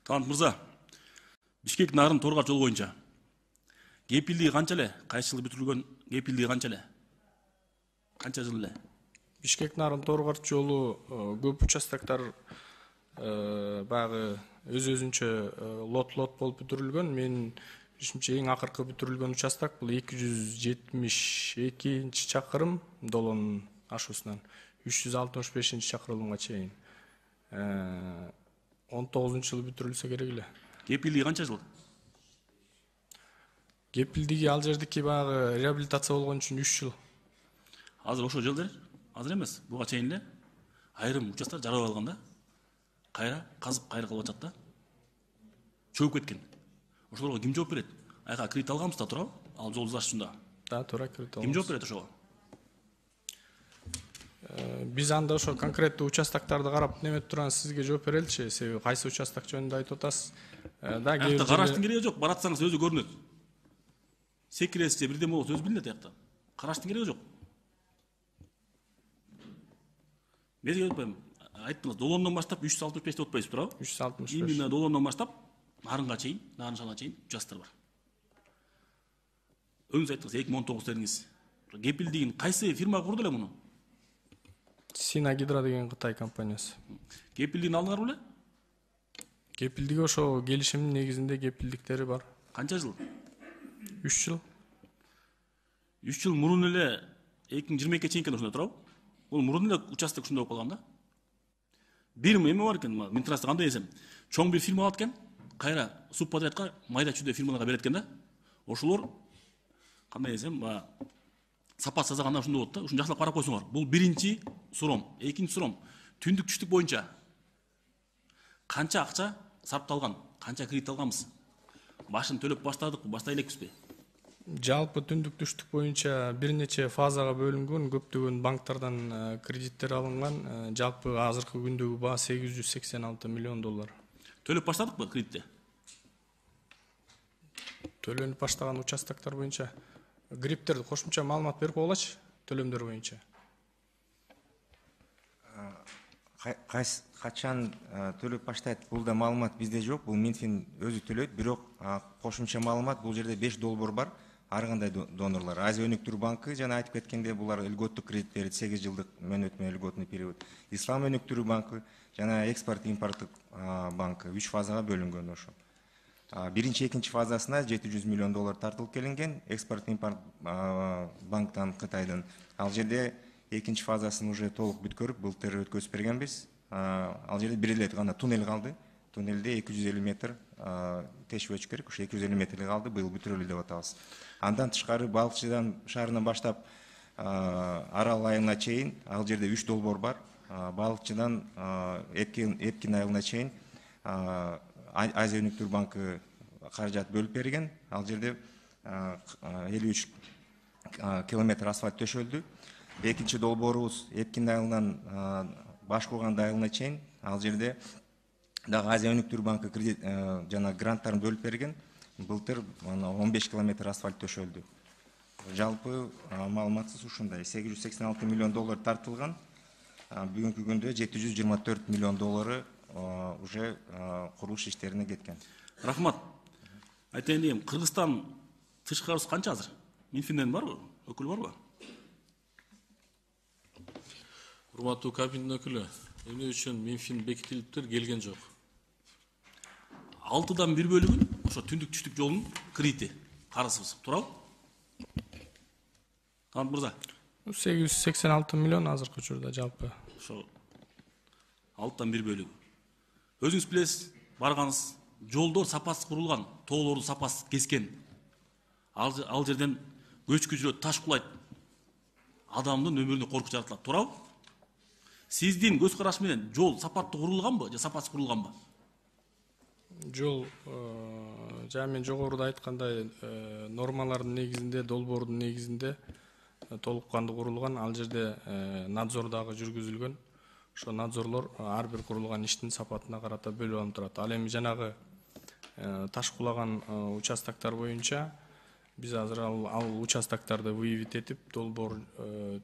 Талант мырза, Бишкек Нарын Торгаш жол боюнча кепилдиги канча эле? Кайсы жылы бүтүрүлгөн кепилдиги канча эле? Канча жыл эле? Бишкек Нарын Торгаш жолу көп участоктор баягы өз-өзүнчө лот болуп бүтүрүлгөн. Мен düşünчө эң акыркы бүтүрүлгөн участок бул 272 чакырым долонун ашуусунан 365 чакырылымга чейин 19 жылы бүтүрүлсө керек эле. Кепилдиги канча жыл? Кепилдиги ал жердики баягы реабилитация болгон үчүн 3 жыл. Азыр ошол жердер, азыр эмес, буга чейин эле айрым участоктор жарап алган да. Кайра казып кайра кылып атат да. Чөгүп кеткен. Ошолорго ким жооп берет? Айга кредит алганбыз да, туурабы? Ал жол узашында. Да, туура кредит алганбыз. Ким жооп берет ошого? Биз анда ошо конкреттүү участокторду карап неметип турган сизге жооп береличи, себеби кайсы участок жөнүндө айтып атасыз. Да, караштын кереги жок, баратсаңыз өзү көрүнөт. Секиресиз же бирдеме болсо өзү билинет аякта. Караштын кереги жок. Мен сизге айтпайм. Айттыңыз, долондон баштап 365 деп атпайсыз, туурабы? 365. Именно долондон баштап Нарынга чейин, Нарын шаарына чейин участоктор бар. Өзүңүз айттыңыз 2019 дедиңиз. Кепилдигин кайсы фирма курду эле муну? Сина Гидро деген Кытай компаниясы. Кепилдигин алдыңар беле? Кепилдиги ошо келишимдин негизинде кепилдиктери бар. Канча жыл? 3 жыл. 3 жыл мурун эле 2022 чейин ошондой туурабы? Бул мурун эле участок ушундай болуп калган да. Бир эме бар экен, мен трасса кандай десем, чоң бир фирма алат экен, кайра субподрядка майда чүйдө фирмаларга берет экен да. Ошолор кандай десем, сапат сазаганда ушундай болот да. Ушуну жакшылап карап койсоңор. Бул биринчи суром, экинчи суром. Түндүк түштүк боюнча канча акча сарпталган, канча кредит алганбыз? Башын төлөп баштадыкпы, баштай элекпизби? Жалпы түндүк түштүк боюнча бир нече фазага бөлүнгөн, көптөгөн банктардан кредиттер алынган. Жалпы азыркы күндөгү баа $886 миллион. Төлөп баштадыкпы кредитти? Төлөнүп баштаган участоктор боюнча гриптерди кошумча маалымат берип койгулачы, төлөмдөр боюнча. Качан төлөп баштайт, бул да маалымат бизде жок. Бул Минфин өзү төлөйт, бирок кошумча маалымат бул жерде 5 долбоор бар. Ар кандай донорлор. Азия өнүктүрүү банкы жана айтып кеткенде булар льготтук кредит берет, 8 жылдык мөөнөтмө льготный период. Ислам өнүктүрүү банкы жана экспорт импорттук банкы 3 фазага бөлүнгөн ошо. Биринчи, экинчи фазасына $700 миллион тартылып келинген, экспорт импорт банктан Кытайдан. Ал жерде экинчи фазасын уже толук бүткөрүп, былтыр өткөзүп бергенбиз. Ал жерде бир эле гана туннель калды. Туннелде 250 метр тешип өтүш керек, ошо 250 метр калды, быйыл бүтүрөлү деп атабыз. Андан тышкары Балыкчыдан шаарынан баштап Арал айылына чейин ал жерде 3 долбоор бар. Балыкчыдан Эпкин айылына чейин Азия өнүктүрүү банкы каражат бөлүп берген. Ал жерде 53 километр асфальт төшөлдү. Экинчи долбоорубуз Эпкин айылынан Башкулган айылына чейин ал жерде дагы Азия өнүктүрүү банкы кредит жана гранттарын бөлүп берген. Былтыр 15 километр асфальт төшөлдү. Жалпы маалыматсыз ушундай $886 миллион тартылган. Бүгүнкү күндө $724 миллион уже курулуш иштерине кеткен. Рахмат. Айтайын дегем, Кыргызстан тышкарысы канча азыр? Минфинден барбы? Өкүл барбы? Урматтуу кабинет өкүлү, эмне үчүн Минфин бекитилиптир, келген жок? 6-дан 1 бөлүгүн ошо түндүк түштүк жолунун кредити карызыбыз, туурабы? Талант мырза. 886 миллион азыркы учурда жалпы. Ошо 6-дан 1 бөлүгү. Өзүңүз билесиз, барганыңыз жолдор сапасыз курулган, тоолорду сапасыз кескен. Ал жерден көчкү жүрөт, таш кулайт. Адамдын өмүрүнө коркуч жаратылат, туурабы? Сиздин көз караш менен жол сапаттуу курулганбы же сапасыз курулганбы? Жол жана мен жогоруда айткандай нормалардын негизинде, долбоордун негизинде толук кандуу курулган. Ал жерде надзор дагы жүргүзүлгөн. Ошо надзорлор ар бир курулган иштин сапатына карата бөлүп алынып турат. Ал эми жанагы таш кулаган участоктор боюнча биз азыр ал участокторду выявить этип, долбоор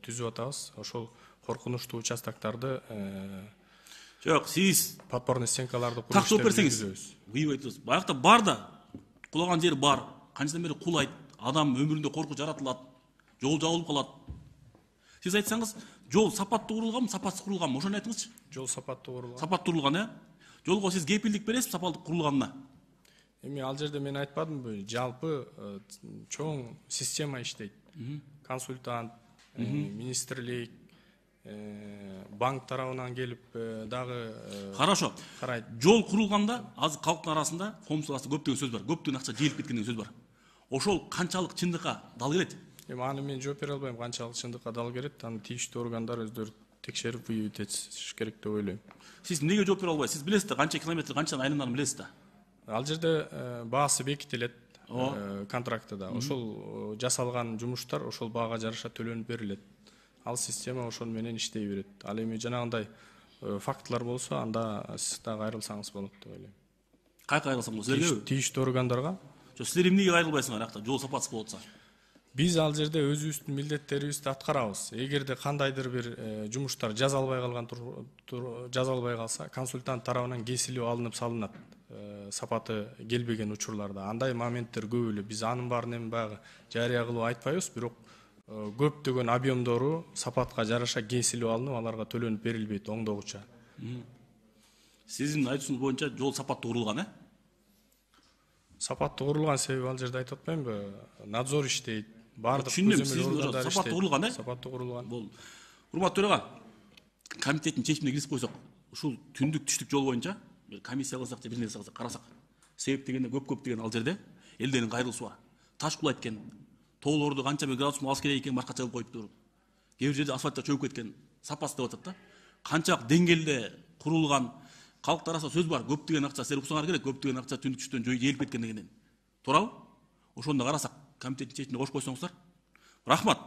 түзүп атабыз. Ошол коркунучтуу участокторду Жок, сиз подпорный стенкаларды так жооп берсеңиз. жүргүзөбүз. Кыйып айтасыз. Баягыда бар да, кулаган жери бар. Канчадан бери кулайт. Адам өмүрүндө коркуч жаратылат. Жол жабылып калат. Сиз айтсаңыз, жол сапаттуу курулганбы, сапатсыз курулганбы? Ошону айтыңызчы. Жол сапаттуу курулган. Сапаттуу курулган, Жолго сиз кепилдик бересизби сапаттуу курулганына? Эми ал жерде мен айтпадымбы, жалпы чоң система иштейт. Консультант, министрлик, банк тарабынан келип дагы Хорошо. карайт. Жол курулганда азыр калктын арасында коомчулук арасында көптөгөн сөз бар. Көптөгөн акча жыйылып кеткен деген сөз бар. Ошол канчалык чындыкка дал келет? Эми аны мен жооп бере албайм, канчалык чындыкка дал келет, аны тийиштүү органдар өздөрү текшерип выявить этиш керек деп ойлойм. Сиз эмнеге жооп бере албайсыз? Сиз билесиз да, канча километр, канча айылдарын билесиз да. Ал жерде баасы бекитилет контрактыда. Ошол жасалган жумуштар ошол баага жараша төлөнүп берилет. Ал система ошол менен иштей берет. Ал эми жанагындай фактылар болсо, анда сиз дагы айрылсаңыз болот деп ойлойм. Кайка айрылсам болот, силерге? Тийиштүү органдарга. Жок, силер эмнеге айрылбайсыңар акта? Жол сапатсыз болуп атса. Биз ал жерде өзүбүздүн милдеттерибизди аткарабыз. Эгерде кандайдыр бир жумуштар жазалбай калса, консультант тарабынан кесилүү алынып салынат. Сапаты келбеген учурларда. Андай моменттер көп эле. Биз анын баарын эми баягы жарыя кылып айтпайбыз, бирок көптөгөн объемдору сапатка жараша кесилүү алынып, аларга төлөнүп берилбейт оңдогуча. Сиздин айтуусуңуз боюнча жол сапаттуу курулган, Сапаттуу курулган себеби ал жерде айтып атпаймынбы? Надзор иштейт. Бардык Түшүндүм, сиздин сапаттуу курулган, Сапаттуу курулган. Бул урматтуу төраға, комитеттин чечимине кирип койсок, ушул түндүк түштүк жол боюнча комиссия кылсак же бир нерсе кылсак, карасак. Себеп дегенде көп деген ал жерде элдердин кайрылуусу бар. Таш кулайт экен, тоолорду канча бир градус алыш керек экен, маркача кылып коюптур. Кээ бир жерде асфальттар чөгүп кеткен, сапасы деп атат да. Канчалык деңгээлде курулган, калктын арасында сөз бар. Көптөгөн акча, силер уксаңар керек, көптөгөн акча түндүк түштөн жыйылып кеткен дегенден. Туурабы? Ошондо карасак, комитеттин чечимине кош койсоңуздар. Рахмат.